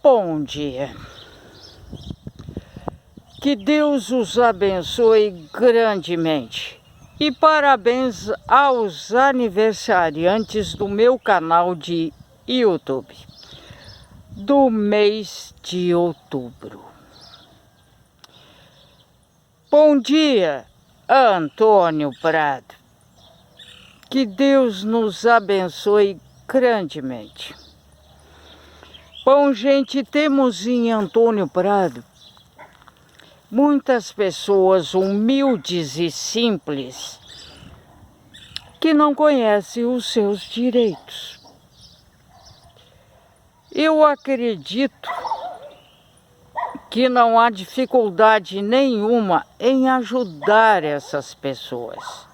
Bom dia. Que Deus os abençoe grandemente. E parabéns aos aniversariantes do meu canal de YouTube do mês de outubro. Bom dia, Antônio Prado. Que Deus nos abençoe grandemente. Bom, gente, temos em Antônio Prado muitas pessoas humildes e simples que não conhecem os seus direitos. Eu acredito que não há dificuldade nenhuma em ajudar essas pessoas.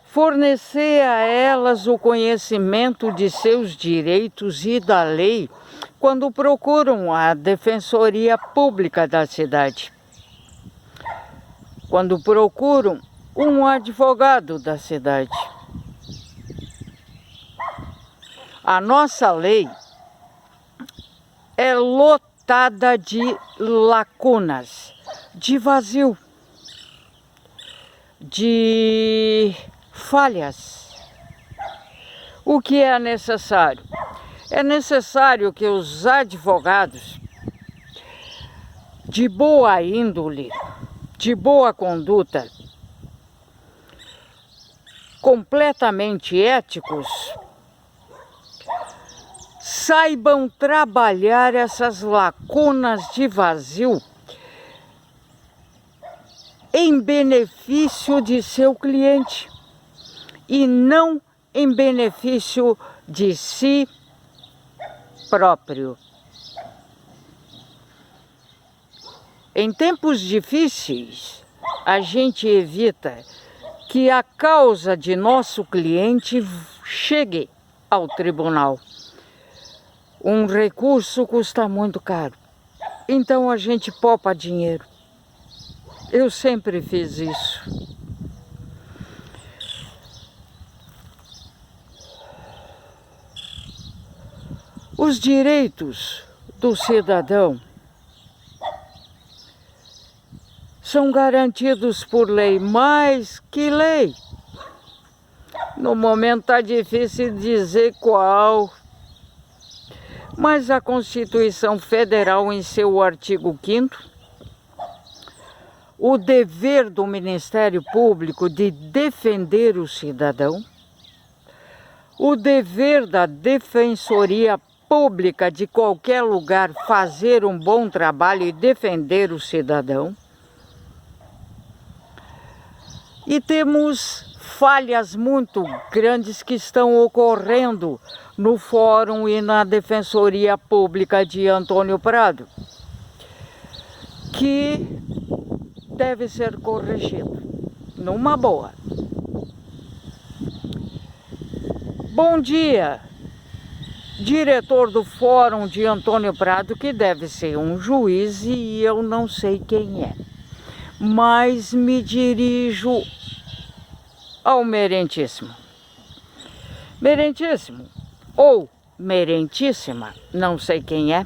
Fornecer a elas o conhecimento de seus direitos e da lei quando procuram a Defensoria Pública da cidade. Quando procuram um advogado da cidade. A nossa lei é lotada de lacunas, de vazio, de falhas. O que é necessário? É necessário que os advogados de boa índole, de boa conduta, completamente éticos, saibam trabalhar essas lacunas de vazio em benefício de seu cliente e não em benefício de si próprio. Em tempos difíceis, a gente evita que a causa de nosso cliente chegue ao tribunal. Um recurso custa muito caro, então a gente poupa dinheiro. Eu sempre fiz isso. Os direitos do cidadão são garantidos por lei, mas que lei? No momento está difícil dizer qual. Mas a Constituição Federal, em seu artigo 5º, o dever do Ministério Público de defender o cidadão, o dever da Defensoria Pública de qualquer lugar fazer um bom trabalho e defender o cidadão. E temos falhas muito grandes que estão ocorrendo no Fórum e na Defensoria Pública de Antônio Prado, que deve ser corrigido, numa boa. Bom dia, diretor do Fórum de Antônio Prado, que deve ser um juiz e eu não sei quem é, mas me dirijo ao Merentíssimo. Merentíssimo, ou Merentíssima, não sei quem é.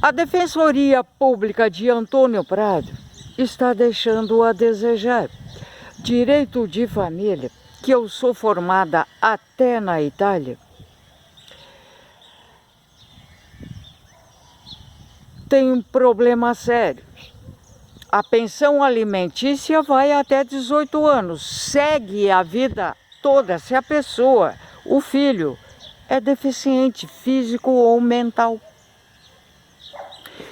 A Defensoria Pública de Antônio Prado está deixando a desejar. Direito de família, que eu sou formada até na Itália, tem um problema sério. A pensão alimentícia vai até 18 anos, segue a vida toda se a pessoa, o filho, é deficiente físico ou mental.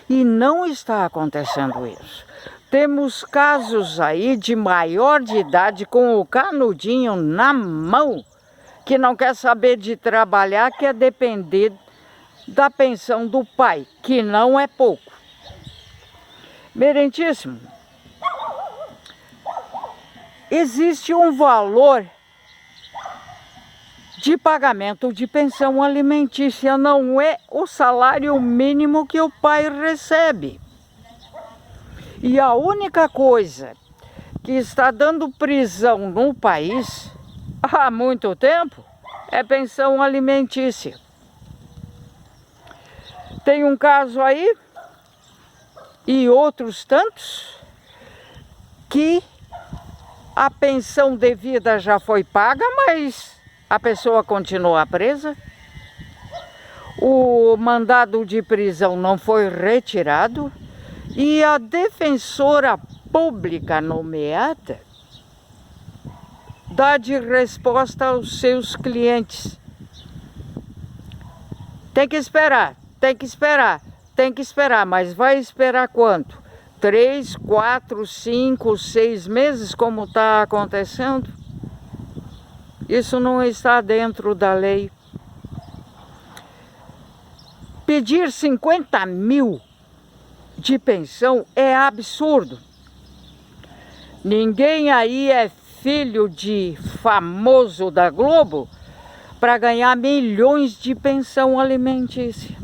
E não está acontecendo isso. Temos casos aí de maior de idade com o canudinho na mão, que não quer saber de trabalhar, quer depender da pensão do pai, que não é pouco. Merentíssimo, existe um valor de pagamento de pensão alimentícia, não é o salário mínimo que o pai recebe. E a única coisa que está dando prisão no país há muito tempo é pensão alimentícia. Tem um caso aí, e outros tantos, que a pensão devida já foi paga, mas a pessoa continua presa. O mandado de prisão não foi retirado e a defensora pública nomeada dá de resposta aos seus clientes. Tem que esperar, tem que esperar, tem que esperar, mas vai esperar quanto? 3, 4, 5, 6 meses, como está acontecendo? Isso não está dentro da lei. Pedir 50 mil de pensão é absurdo. Ninguém aí é filho de famoso da Globo para ganhar milhões de pensão alimentícia.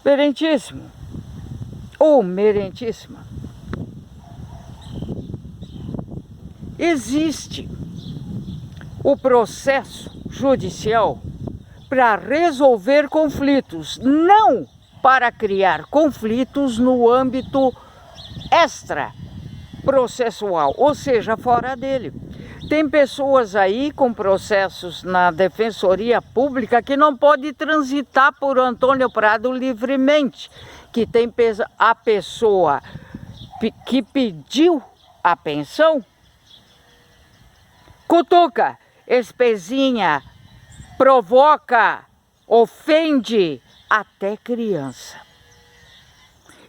Merentíssimo, ou merentíssima, existe o processo judicial para resolver conflitos, não para criar conflitos no âmbito extraprocessual, ou seja, fora dele. Tem pessoas aí com processos na Defensoria Pública que não pode transitar por Antônio Prado livremente, que tem a pessoa que pediu a pensão, cutuca, espezinha, provoca, ofende até criança.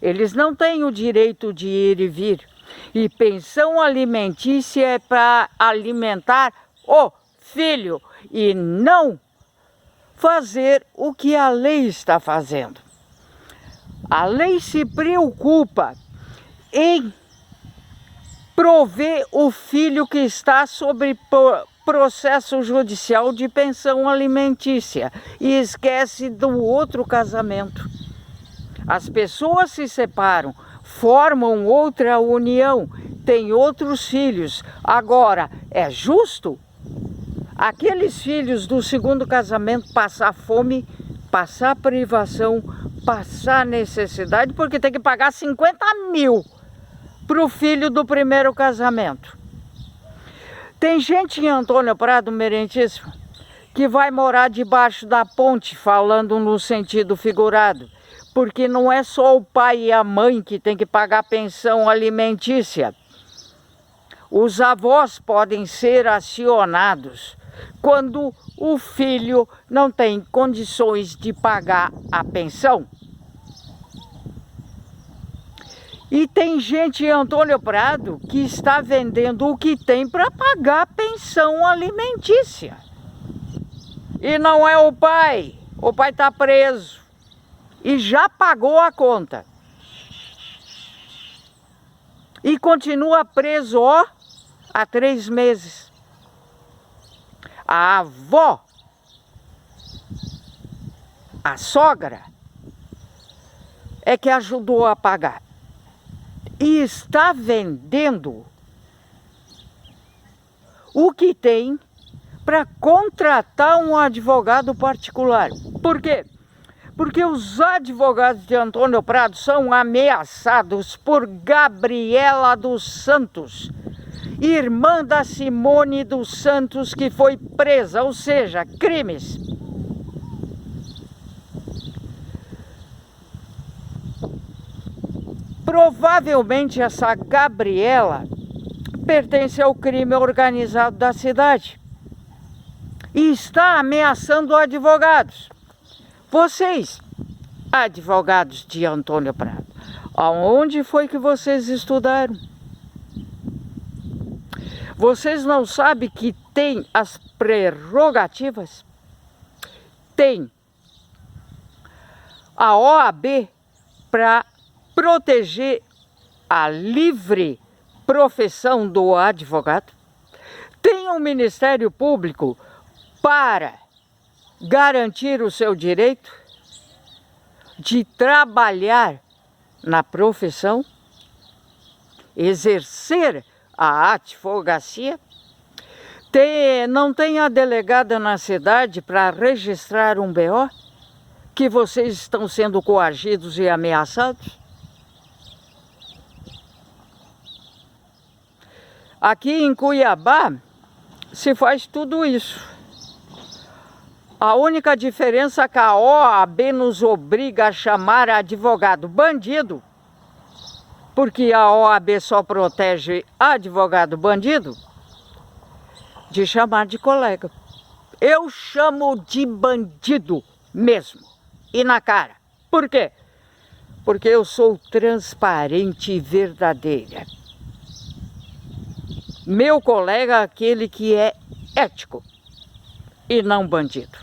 Eles não têm o direito de ir e vir. E pensão alimentícia é para alimentar o filho e não fazer o que a lei está fazendo. A lei se preocupa em prover o filho que está sob processo judicial de pensão alimentícia e esquece do outro casamento. As pessoas se separam, formam outra união, têm outros filhos. Agora, é justo aqueles filhos do segundo casamento passar fome, passar privação, passar necessidade, porque tem que pagar 50 mil para o filho do primeiro casamento? Tem gente em Antônio Prado, merentíssimo, que vai morar debaixo da ponte, falando no sentido figurado, porque não é só o pai e a mãe que tem que pagar pensão alimentícia. Os avós podem ser acionados quando o filho não tem condições de pagar a pensão. E tem gente em Antônio Prado que está vendendo o que tem para pagar a pensão alimentícia. E não é o pai está preso e já pagou a conta. E continua preso, ó, há 3 meses. A avó, a sogra, é que ajudou a pagar. E está vendendo o que tem para contratar um advogado particular. Por quê? Porque os advogados de Antônio Prado são ameaçados por Gabriela dos Santos, irmã da Simone dos Santos, que foi presa, ou seja, crimes. Provavelmente essa Gabriela pertence ao crime organizado da cidade e está ameaçando advogados. Vocês, advogados de Antônio Prado, aonde foi que vocês estudaram? Vocês não sabem que tem as prerrogativas? Tem a OAB para proteger a livre profissão do advogado. Tem um Ministério Público para garantir o seu direito de trabalhar na profissão. exercer a advocacia? Não tem a delegada na cidade para registrar um BO? Que vocês estão sendo coagidos e ameaçados? Aqui em Cuiabá se faz tudo isso. A única diferença é que a OAB nos obriga a chamar advogado bandido, porque a OAB só protege advogado bandido, de chamar de colega. Eu chamo de bandido mesmo, e na cara. Por quê? Porque eu sou transparente e verdadeira. Meu colega é aquele que é ético e não bandido.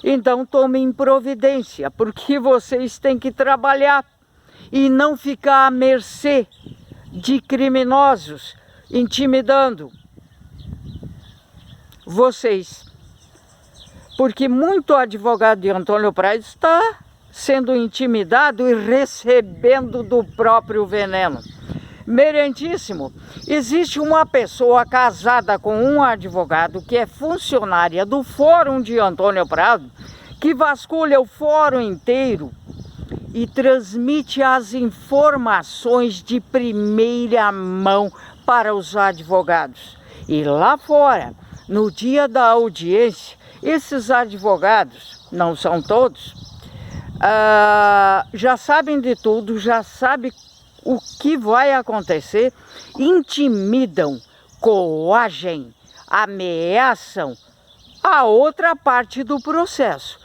Então tomem providência, porque vocês têm que trabalhar e não ficar à mercê de criminosos intimidando vocês. Porque muito advogado de Antônio Prado está sendo intimidado e recebendo do próprio veneno. Merentíssimo, existe uma pessoa casada com um advogado que é funcionária do Fórum de Antônio Prado, que vasculha o fórum inteiro e transmite as informações de primeira mão para os advogados. E lá fora, no dia da audiência, esses advogados, não são todos, já sabem de tudo, já sabem o que vai acontecer, intimidam, coagem, ameaçam a outra parte do processo.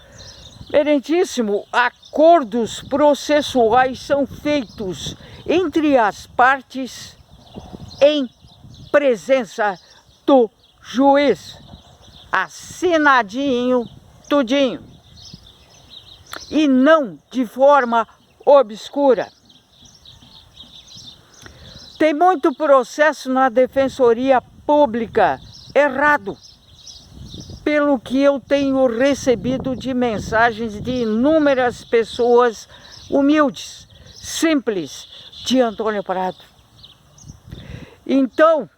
Merentíssimo, acordos processuais são feitos entre as partes em presença do juiz, assinadinho, tudinho, e não de forma obscura. Tem muito processo na Defensoria Pública errado, pelo que eu tenho recebido de mensagens de inúmeras pessoas humildes, simples, de Antônio Prado. Então,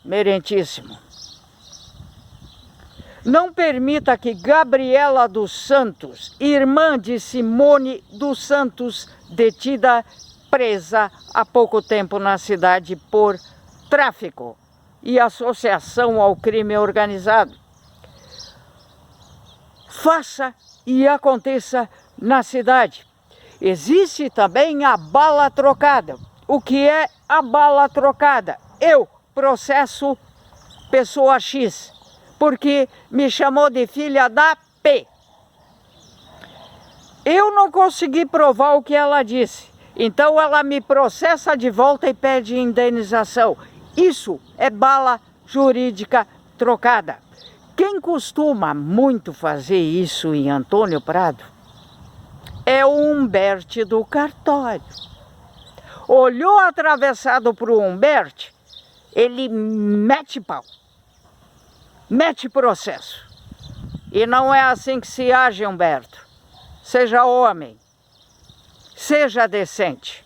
merentíssimo, não permita que Gabriela dos Santos, irmã de Simone dos Santos, detida, presa há pouco tempo na cidade por tráfico e associação ao crime organizado, faça e aconteça na cidade. Existe também a bala trocada. O que é a bala trocada? Eu processo pessoa X, porque me chamou de filha da P. Eu não consegui provar o que ela disse. Então ela me processa de volta e pede indenização. Isso é bala jurídica trocada. Quem costuma muito fazer isso em Antônio Prado é o Humberto do cartório. Olhou atravessado para o Humberto, ele mete pau, mete processo. E não é assim que se age, Humberto. Seja homem. Seja decente.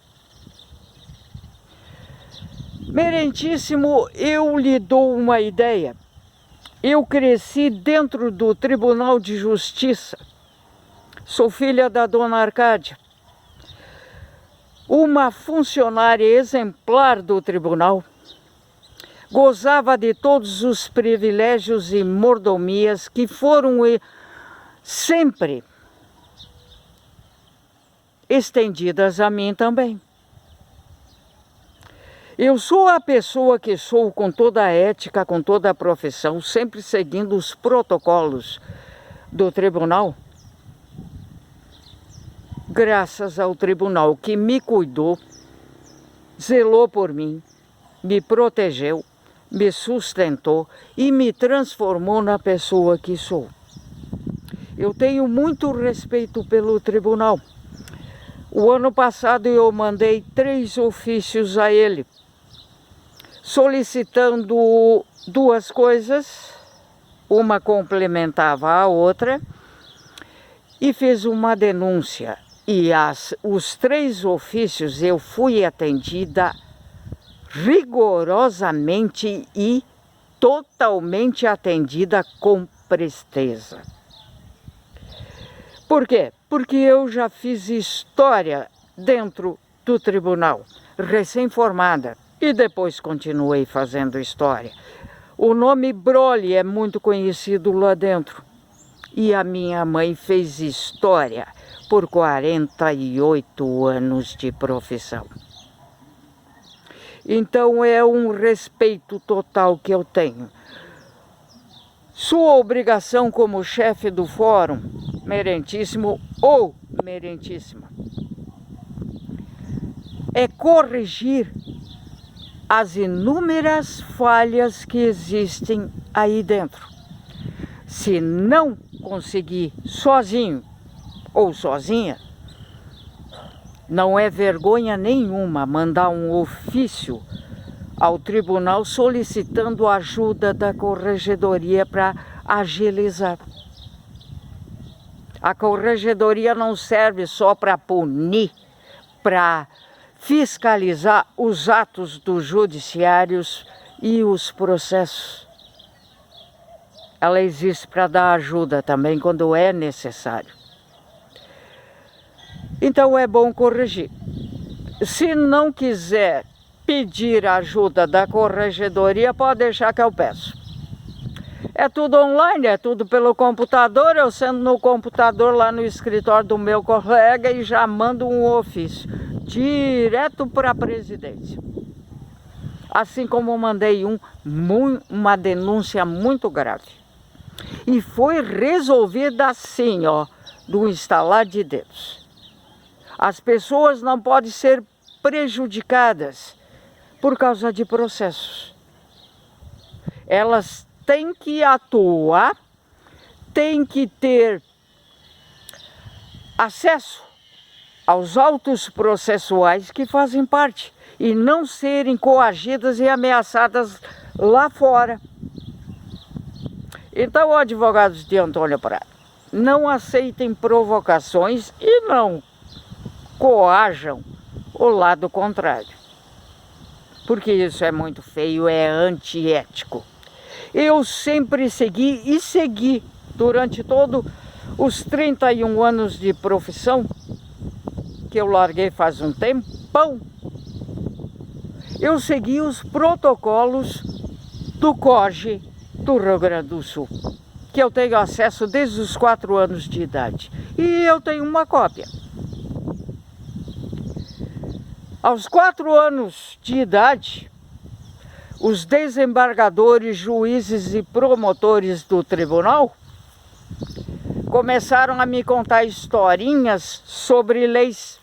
Merentíssimo, eu lhe dou uma ideia. Eu cresci dentro do Tribunal de Justiça. Sou filha da dona Arcádia. Uma funcionária exemplar do tribunal. Gozava de todos os privilégios e mordomias que foram sempre estendidas a mim também. Eu sou a pessoa que sou com toda a ética, com toda a profissão, sempre seguindo os protocolos do tribunal, graças ao tribunal que me cuidou, zelou por mim, me protegeu, me sustentou e me transformou na pessoa que sou. Eu tenho muito respeito pelo tribunal. O ano passado eu mandei 3 ofícios a ele, solicitando 2 coisas, uma complementava a outra, e fiz uma denúncia. E os 3 ofícios eu fui atendida rigorosamente e totalmente atendida com presteza. Por quê? Porque eu já fiz história dentro do tribunal, recém-formada, e depois continuei fazendo história. O nome Brolli é muito conhecido lá dentro. E a minha mãe fez história por 48 anos de profissão. Então é um respeito total que eu tenho. Sua obrigação como chefe do fórum, merentíssimo ou merentíssima, é corrigir as inúmeras falhas que existem aí dentro. Se não conseguir sozinho ou sozinha, não é vergonha nenhuma mandar um ofício ao tribunal solicitando ajuda da corregedoria para agilizar. A corregedoria não serve só para punir, para fiscalizar os atos dos judiciários e os processos. Ela existe para dar ajuda também quando é necessário. Então é bom corrigir. Se não quiser pedir ajuda da corregedoria, pode deixar que eu peço. É tudo online, é tudo pelo computador, eu sento no computador lá no escritório do meu colega e já mando um ofício direto para a presidência. Assim como mandei uma denúncia muito grave. E foi resolvida assim, ó, do instalar de dedos. As pessoas não podem ser prejudicadas por causa de processos. Elas têm que atuar, têm que ter acesso aos autos processuais que fazem parte e não serem coagidas e ameaçadas lá fora. Então, advogados de Antônio Prado, não aceitem provocações e não coajam o lado contrário, porque isso é muito feio, é antiético. Eu sempre segui durante todos os 31 anos de profissão, que eu larguei faz um tempão, eu segui os protocolos do COGE do Rio Grande do Sul, que eu tenho acesso desde os 4 anos de idade, e eu tenho uma cópia. Aos 4 anos de idade, os desembargadores, juízes e promotores do tribunal começaram a me contar historinhas sobre leis.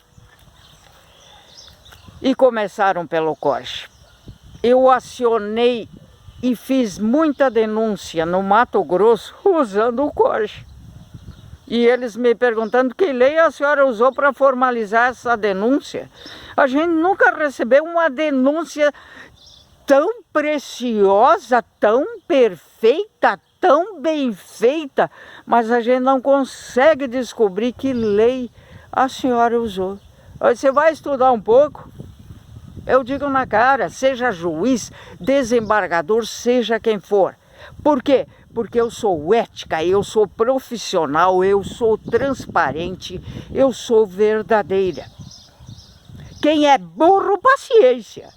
E começaram pelo COGE. Eu acionei e fiz muita denúncia no Mato Grosso usando o COGE. E eles me perguntando que lei a senhora usou para formalizar essa denúncia. A gente nunca recebeu uma denúncia tão preciosa, tão perfeita, tão bem feita, mas a gente não consegue descobrir que lei a senhora usou. Você vai estudar um pouco? Eu digo na cara, seja juiz, desembargador, seja quem for. Por quê? Porque eu sou ética, eu sou profissional, eu sou transparente, eu sou verdadeira. Quem é burro, paciência.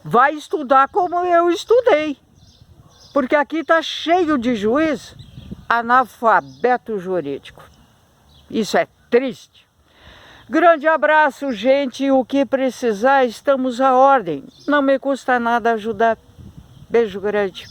Vai estudar como eu estudei. Porque aqui está cheio de juiz analfabeto jurídico. Isso é triste. Grande abraço, gente. O que precisar, estamos à ordem. Não me custa nada ajudar. Beijo grande.